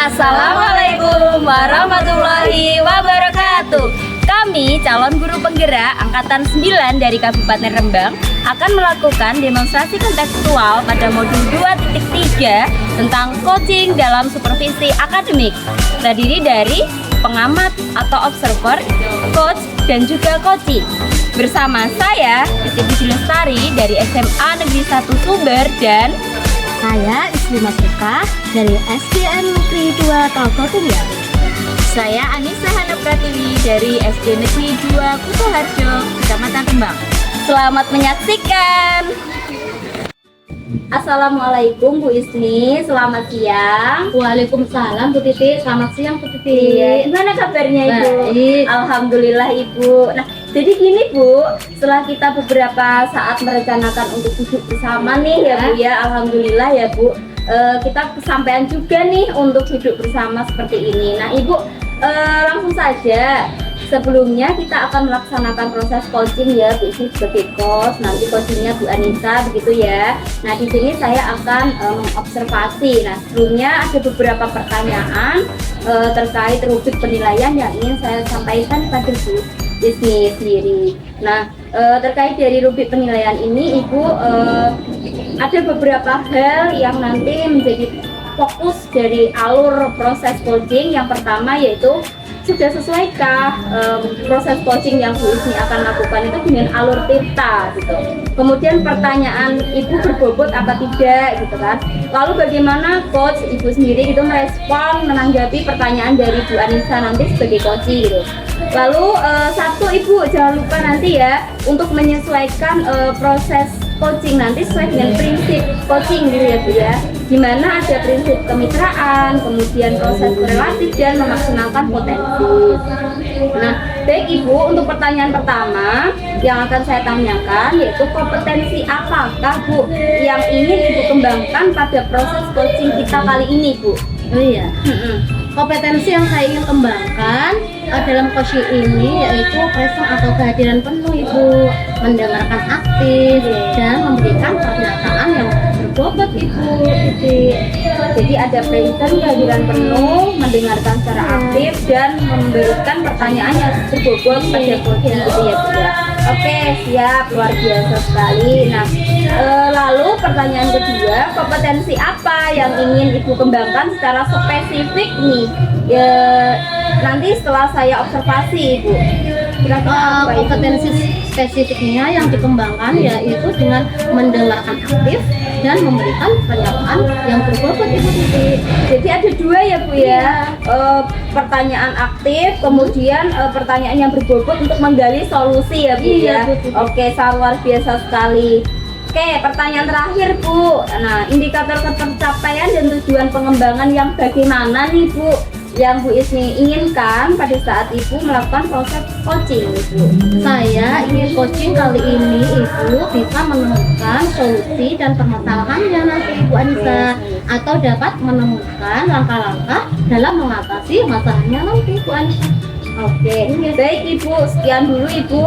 Assalamualaikum warahmatullahi wabarakatuh. Kami calon guru penggerak Angkatan 9 dari Kabupaten Rembang akan melakukan demonstrasi kontekstual pada modul 2.3 tentang coaching dalam supervisi akademik. Terdiri dari pengamat atau observer, coach, dan juga coaching. Bersama saya, Titi Budi Lestari dari SMA Negeri 1 Sumber dan saya Isli Masruka dari SDN Negeri 2 Kalkotulia. saya Anissa Hana Pratiwi dari SD Negeri 2 Kutoharjo, Kecamatan Rembang. Selamat menyaksikan. Assalamualaikum Bu Isni, selamat siang. Waalaikumsalam Bu Titi, selamat siang Bu Titi. Iya, gimana kabarnya Ibu? Baik. Alhamdulillah Ibu. Nah, jadi gini Bu, setelah kita beberapa saat merencanakan untuk duduk bersama nih ya Bu ya, alhamdulillah ya Bu, kita kesampaian juga nih untuk duduk bersama seperti ini. Nah Ibu, langsung saja. Sebelumnya kita akan melaksanakan proses coaching ya Bu Isni sebagai coach, nanti coachingnya Bu Anissa begitu ya. Nah di sini saya akan mengobservasi. Nah sebelumnya ada beberapa pertanyaan terkait rubrik penilaian yang ingin saya sampaikan pada Bu Isni sendiri. Nah terkait dari rubrik penilaian ini Ibu, ada beberapa hal yang nanti menjadi fokus dari alur proses coaching. Yang pertama yaitu sudah sesuaikah proses coaching yang Bu Isni akan lakukan itu dengan alur tirta gitu. Kemudian pertanyaan Ibu berbobot apa tidak gitu kan. Lalu bagaimana coach Ibu sendiri itu merespon menanggapi pertanyaan dari Bu Anissa nanti sebagai coaching gitu. Lalu satu Ibu jangan lupa nanti ya untuk menyesuaikan proses coaching nanti sesuai dengan prinsip coaching gitu ya Bu ya, dimana ada prinsip kemitraan, kemudian proses korelatif dan memaksimalkan potensi. Nah baik Ibu, untuk pertanyaan pertama yang akan saya tanyakan yaitu kompetensi apakah Bu yang ingin Ibu kembangkan pada proses coaching kita kali ini Bu? Oh iya, kompetensi yang saya ingin kembangkan dalam coaching ini yaitu presence atau kehadiran penuh Ibu, mendengarkan aktif dan memberikan pernyataan yang berbobot Ibu. Jadi ada presence, kehadiran penuh, mendengarkan secara aktif dan memberikan pertanyaan yang berbobot pada coaching gitu ya Bu ya. Oke siap, luar biasa sekali. Nah lalu pertanyaan kedua, kompetensi apa yang ingin Ibu kembangkan secara spesifik nih ya, nanti setelah saya observasi Ibu? Kompetensi spesifiknya yang dikembangkan yaitu dengan mendengarkan aktif dan memberikan pernyataan yang berbobot Ibu Titi. Jadi ada dua ya Bu ya, pertanyaan aktif, kemudian pertanyaan yang berbobot untuk menggali solusi ya Bu ya. Oke, sangat luar biasa sekali. Oke, pertanyaan terakhir Bu. Nah, indikator ketercapaian dan tujuan pengembangan yang bagaimana nih Bu yang Bu Isni inginkan pada saat Ibu melakukan proses coaching Ibu? Saya ingin coaching kali ini Ibu bisa menemukan solusi dan permasalahannya nanti Ibu Anissa, atau dapat menemukan langkah-langkah dalam mengatasi masalahnya nanti Ibu Anissa. Oke, baik Ibu, sekian dulu Ibu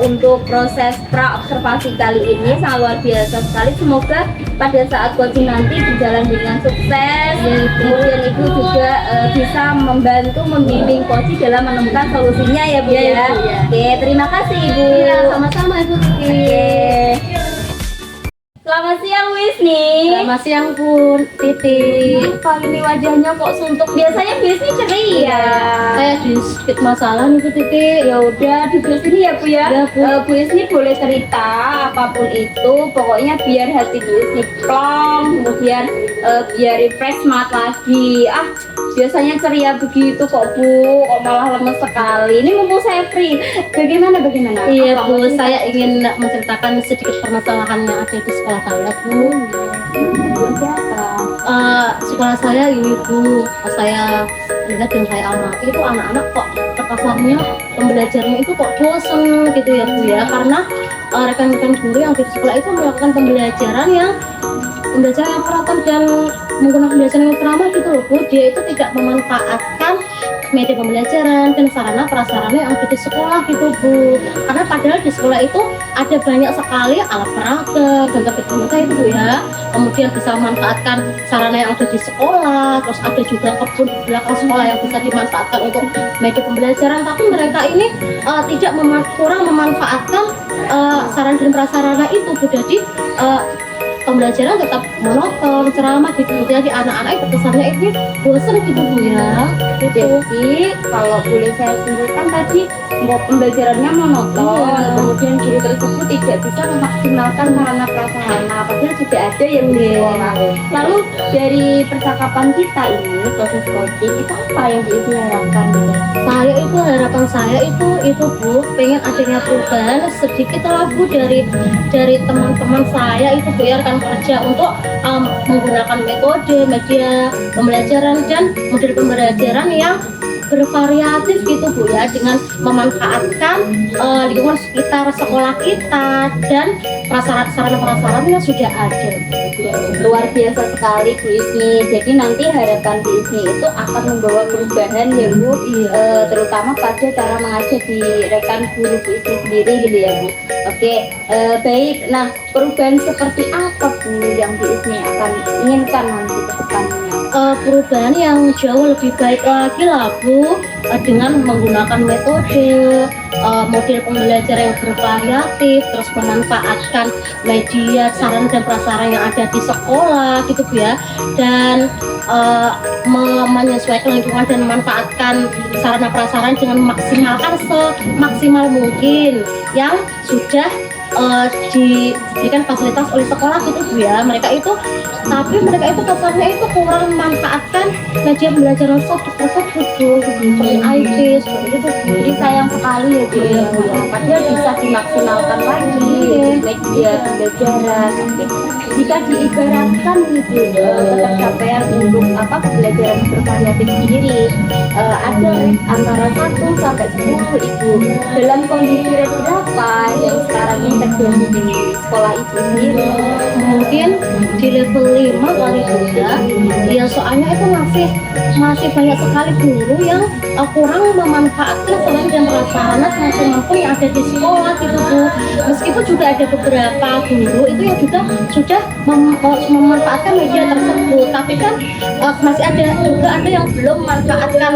untuk proses pra-observasi kali ini, sangat luar biasa sekali. Semoga pada saat coaching nanti berjalan dengan sukses. Kemudian Ibu juga bisa membantu membimbing coaching dalam menemukan solusinya ya Bu ya. Oke, terima kasih Ibu. Iya, sama-sama Ibu Titi. Oke. Selamat siang Bu Isni. Selamat siang Bu Titi. Kali ini wajahnya kok suntuk, biasanya Bu Isni ceria. Saya di sedikit masalah nih Bu Titi. Ya udah duduk sini ya Bu ya. Bu Isni boleh cerita apapun itu, pokoknya biar hati Bu Isni plong, kemudian biar refresh semangat lagi. Biasanya ceria begitu kok Bu, kok malah lemes sekali. Ini mumpung saya free. Bagaimana? Iya Bu, saya ingin menceritakan sedikit permasalahan yang ada di sekolah saya Bu. Sekolah saya ini Bu, saya lihat dan saya amati itu anak-anak kok kelasnya pembelajarannya itu kok bosen gitu ya Bu ya, karena rekan-rekan guru yang di sekolah itu melakukan pembelajaran yang monoton dan menggunakan pembelajaran yang ceramah gitu loh Bu. Dia itu tidak memanfaatkan media pembelajaran dan sarana prasarana yang ada di sekolah gitu Bu. Karena padahal di sekolah itu ada banyak sekali alat peraga dan teknik itu Bu ya. Kemudian bisa memanfaatkan sarana yang ada di sekolah, terus ada juga kebun di belakang sekolah yang bisa dimanfaatkan untuk media pembelajaran. Tapi mereka ini tidak kurang memanfaatkan sarana dan prasarana itu Bu. Jadi pembelajaran tetap monoton, ceramah gitu. Jadi anak-anak itu kesannya ini bosan gitu Bu ya. Jadi kalau boleh saya simpulkan tadi pembelajarannya monoton, kemudian guru tersebut tidak bisa memaksimalkan sarana prasarana, padahal juga ada yang di sekolah. Lalu dari percakapan kita ini proses coaching itu apa yang diharapkan? Harapan saya itu Bu, pengen adanya perubahan sedikit lah Bu dari teman-teman saya itu Bu ya, rekan kerja untuk menggunakan metode media pembelajaran dan model pembelajaran yang bervariatif gitu Bu ya, dengan memanfaatkan lingkungan sekitar sekolah kita dan sarana-prasarana yang sudah ada. Luar biasa sekali Bu Ismi. Jadi nanti harapan Bu Ismi itu akan membawa perubahan ya Bu, terutama pada cara mengajar di rekan guru Bu Ismi sendiri gitu ya Bu. Oke, baik. Nah, perubahan seperti apa Bu yang Bu Ismi akan inginkan nanti ke depannya? Perubahan yang jauh lebih baik lagi lah Bu, dengan menggunakan metode model pembelajaran yang bervariatif, terus memanfaatkan media sarana dan prasarana yang ada di sekolah gitu Bu ya, dan menyesuaikan lingkungan dan memanfaatkan sarana prasarana dengan memaksimalkan semaksimal mungkin yang sudah diberikan fasilitas oleh sekolah gitu Bu ya. Mereka itu kesannya itu kurang memanfaatkan media pembelajaran tersebut Bu, seperti IT seperti itu. Jadi sayang sekali ya Bu ya, padahal bisa dimaksimalkan lagi media pembelajaran. Jika diibaratkan gitu pencapaian untuk pembelajaran bervariatif sendiri, ada antara 1 sampai 10 Ibu. Dalam kondisi rate berapa yang sekarang ini terjadi di sekolah Ibu sendiri? Mungkin di level 5 kali Bu ya, soalnya itu masih banyak sekali guru yang kurang memanfaatkan sarana dan prasarana semampu yang ada di sekolah gitu Bu. Meskipun juga ada beberapa guru itu yang juga sudah memanfaatkan media tersebut, tapi kan masih ada yang belum memanfaatkan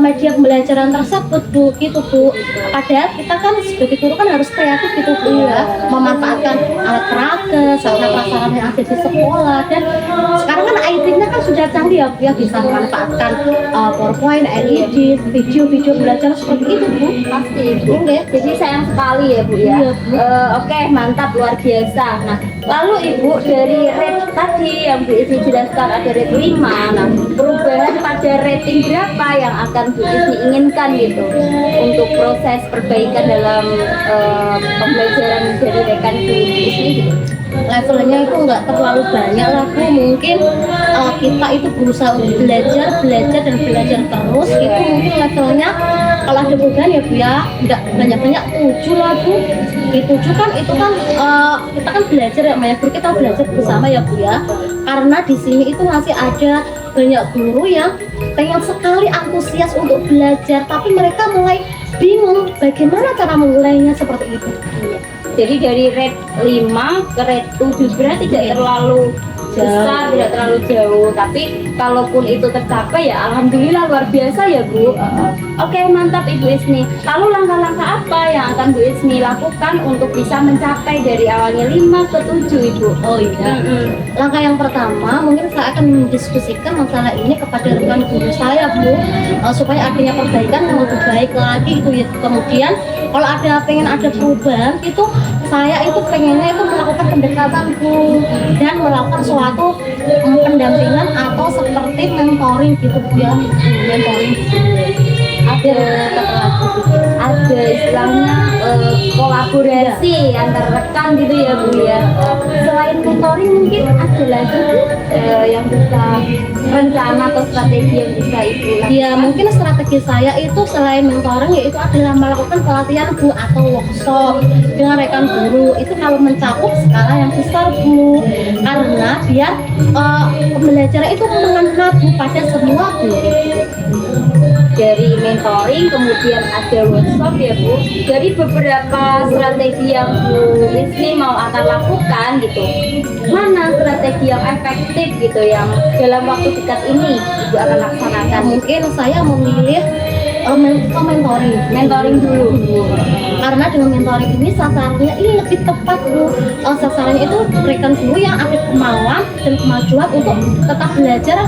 media pembelajaran tersebut Bu gitu Bu. Padahal kita kan sebagai guru kan harus kreatif gitu Bu ya, memanfaatkan alat peraga, sarana prasarana yang ada di sekolah. Dan sekarang kan IT-nya kan sudah canggih ya Bu ya, bisa memanfaatkan PowerPoint, LED, video-video belajar seperti itu Bu. Pasti Ibu. Jadi sayang sekali ya Bu ya. Oke, mantap, luar biasa. Nah, lalu Ibu dari rate tadi yang Bu Ismi jelaskan ada rate 5. Nah, perubahan pada rating berapa yang akan Bu Ismi inginkan gitu untuk proses perbaikan dalam pembelajaran dari rekan guru Bu Ismi gitu? Levelnya itu nggak terlalu banyak lah Bu, mungkin kita itu berusaha untuk belajar dan belajar terus. Itu mungkin levelnya kalau ada perubahan ya Bu ya, nggak banyak-banyak 7 lah Bu. Di 7 kan itu kan kita kan belajar ya Maya, kita belajar bersama ya Bu ya, karena di sini itu masih ada banyak guru yang pengen sekali antusias untuk belajar, tapi mereka mulai bingung bagaimana cara memulainya seperti itu. Jadi dari rate 5 ke rate 7 sebenarnya tidak terlalu besar, tidak terlalu jauh, tapi kalaupun itu tercapai ya alhamdulillah, luar biasa ya Bu. Oke, mantap Ibu Ismi. Lalu langkah-langkah apa yang akan Bu Ismi lakukan untuk bisa mencapai dari awalnya 5 ke 7 Ibu? Oh iya, langkah yang pertama mungkin saya akan mendiskusikan masalah ini kepada rekan guru saya Bu, supaya adanya perbaikan yang lebih baik lagi itu ya. Kemudian kalau pengen ada perubahan itu, saya itu pengennya itu melakukan pendekatan Bu, dan melakukan suatu pendampingan atau seperti mentoring gitu Bu ya. Mentoring ada istilahnya kolaborasi antar rekan gitu ya Bu ya. Selain mentoring mungkin ada lagi yang bisa rencana atau strategi yang bisa Ibu lakukan? Ya mungkin strategi saya itu selain mentoring yaitu adalah melakukan pelatihan Bu atau workshop dengan rekan guru. Itu kalau mencakup skala yang besar Bu, karena biar pembelajaran itu mengena Bu pada semua guru. dari mentoring, kemudian ada workshop ya Bu. Jadi beberapa strategi yang Bu Isni mau akan lakukan gitu, mana strategi yang efektif gitu yang dalam waktu dekat ini Ibu akan laksanakan? Mungkin saya memilih mentoring dulu Bu. Karena dengan mentoring ini sasarannya ini lebih tepat Bu. Sasarannya itu rekan guru yang ada kemauan dan kemajuan untuk tetap belajar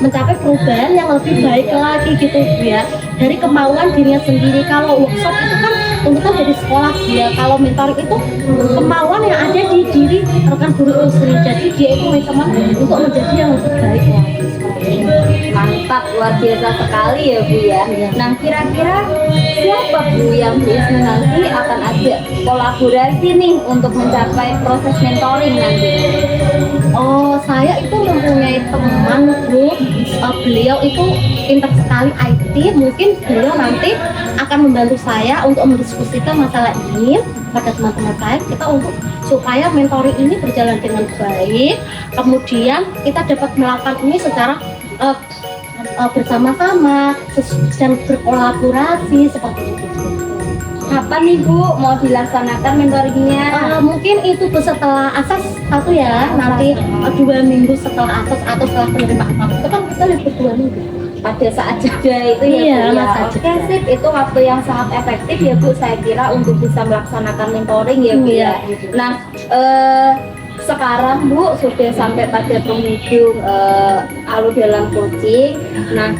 mencapai perubahan yang lebih baik lagi gitu Bu ya, dari kemauan dirinya sendiri. Kalau workshop itu kan tuntutan dari sekolah dia, kalau mentoring itu kemauan yang ada di diri rekan guru itu sendiri, jadi dia itu mencoba untuk menjadi yang lebih baik lagi. Mantap, luar biasa sekali ya Bu ya. Nah kira-kira siapa Bu yang Bu Isni nanti akan ajak kolaborasi nih untuk mencapai proses mentoring nanti? Oh, saya itu mempunyai teman Bu, beliau itu pintar sekali IT. Mungkin beliau nanti akan membantu saya untuk mendiskusikan masalah ini pada teman-teman saya, kita untuk supaya mentoring ini berjalan dengan baik. Kemudian kita dapat melakukan ini secara bersama-sama dan berkolaborasi seperti itu. Kapan nih Bu mau dilaksanakan mentoringnya? Mungkin itu setelah asas satu ya, nanti 2 minggu setelah asas atau setelah penerimaan itu kan kita libur 2 minggu. Pada saat jeda itu Iya, ya Bu ya. masa Oke jeda. sip, itu waktu yang sangat efektif ya Bu saya kira untuk bisa melaksanakan mentoring ya Bu Iya, ya. Nah sekarang Bu sudah sampai pada penghujung alur dalam coaching. Nah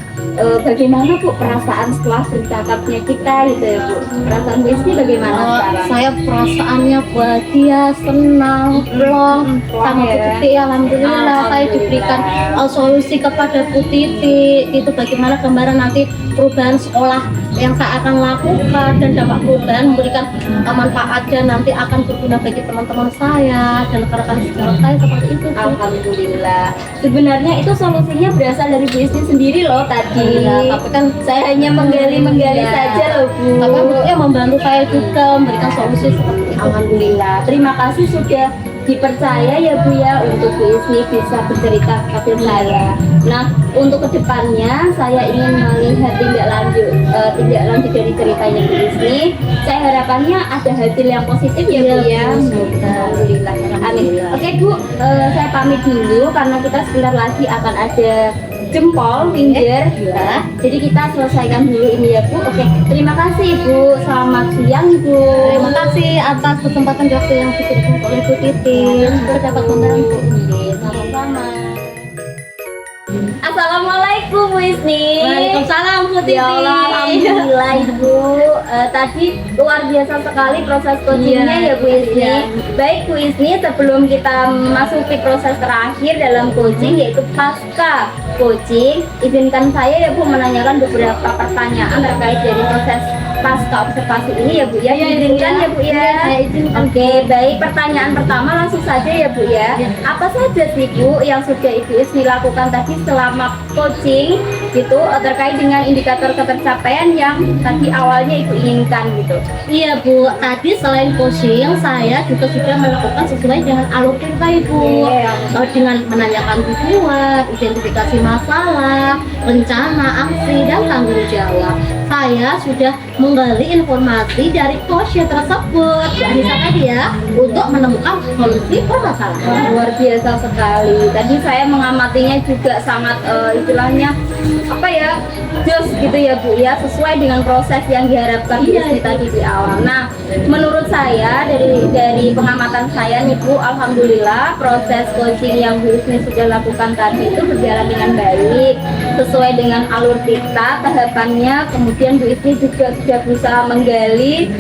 bagaimana Bu perasaan setelah bercakapnya kita gitu ya Bu? Perasaan Bu Isni bagaimana sekarang? Saya perasaannya bahagia, senang, plong, sama Bu Titi. Alhamdulillah saya diberikan solusi kepada Bu Titi. Itu bagaimana gambaran nanti perubahan sekolah yang saya akan lakukan dan dampak perubahan memberikan manfaat dan nanti akan berguna bagi teman-teman saya dan rekan-rekan sejawat saya seperti itu. Alhamdulillah. Sebenarnya itu solusinya berasal dari Bu Isni sendiri loh tadi. Tapi kan Saya hanya menggali Iya. saja loh Bu. tapi bentuknya membantu saya juga memberikan solusi seperti itu. Alhamdulillah. Terima kasih sudah dipercaya ya Bu ya untuk Bu Isni bisa bercerita kepada saya. Nah untuk kedepannya saya ingin melihat tindak lanjut dari ceritanya Bu Isni. Saya harapannya ada hasil yang positif ya Bu ya. Alhamdulillah. Amin. Oke Bu, saya pamit dulu karena kita sebentar lagi akan ada jempol finger ya. Jadi kita selesaikan dulu ini ya Bu. Oke, terima kasih Bu. Selamat siang Bu. Terima kasih atas kesempatan waktu yang diberikan oleh Bu Titi. Semoga dapat membantu. Sama-sama. Assalamualaikum Bu Isni. Waalaikumsalam Bu Titi. Ya Allah, alhamdulillah Ibu. Tadi luar biasa sekali proses coachingnya ya Bu Isni. Iya. Baik Bu Isni, sebelum kita masuki proses terakhir dalam coaching yaitu pasca coaching, izinkan saya ya Bu menanyakan beberapa pertanyaan terkait dari proses pasca observasi ini ya Bu ya. Izinkan ya Bu ya. Saya izinkan. Oke, baik. Pertanyaan pertama langsung saja ya Bu ya. Apa saja sih Bu yang sudah Ibu Isni lakukan tadi selama coaching gitu terkait dengan indikator ketercapaian yang tadi awalnya Ibu inginkan gitu? Iya Bu, tadi selain coaching saya juga sudah melakukan sesuai dengan alur cerita Ibu. Iya. Dengan menanyakan tujuan, identifikasi masalah, rencana, aksi, dan tanggung jawab. Saya sudah menggali informasi dari coachnya tersebut, Bu Anissa tadi ya, untuk menemukan solusi permasalahan. Luar biasa sekali. Tadi saya mengamatinya juga sangat istilahnya apa ya, jos gitu ya Bu ya, sesuai dengan proses yang diharapkan Bu Iya, Isni iya. tadi di awal. Nah, menurut saya dari pengamatan saya nih Bu, alhamdulillah proses coaching yang Bu Isni sudah lakukan tadi itu berjalan dengan baik, sesuai dengan alur kita, tahapannya. Kemudian Bu Isni juga sudah berusaha menggali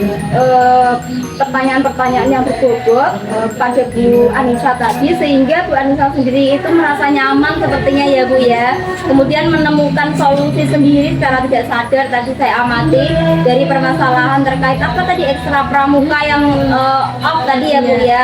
pertanyaan-pertanyaan yang berbobot pada Bu Anissa tadi, sehingga Bu Anissa sendiri itu merasa nyaman sepertinya ya Bu ya. Kemudian menemukan solusi sendiri secara tidak sadar. Tadi saya amati dari permasalahan terkait apa tadi ekstra pramuka yang off tadi ya Bu ya.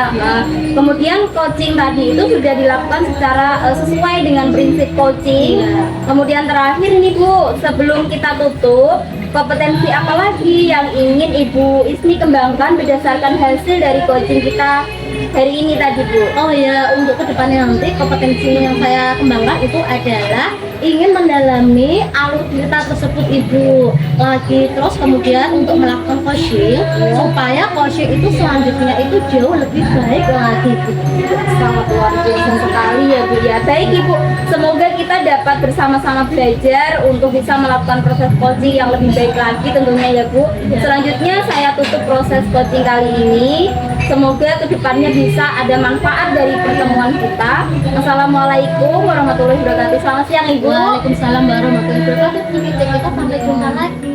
Kemudian coaching tadi itu sudah dilakukan secara sesuai dengan prinsip coaching. Kemudian terakhir ini Bu, sebelum kita tutup, kompetensi apa lagi yang ingin Ibu Isni kembangkan berdasarkan hasil dari coaching kita hari ini tadi Bu? Oh ya, untuk kedepannya nanti kompetensi yang saya kembangkan itu adalah ingin mendalami alur cerita tersebut Ibu lagi, terus kemudian untuk melakukan coaching supaya coaching itu selanjutnya itu jauh lebih baik lagi Bu. Sangat luar biasa sekali ya Bu ya. Baik Ibu, semoga kita dapat bersama-sama belajar untuk bisa melakukan proses coaching yang lebih baik lagi tentunya ya Bu. Selanjutnya saya tutup proses coaching kali ini. Semoga kedepannya bisa ada manfaat dari pertemuan kita. Assalamualaikum warahmatullahi wabarakatuh. Selamat siang Ibu. Waalaikumsalam warahmatullahi wabarakatuh. Kita sampai jumpa lagi.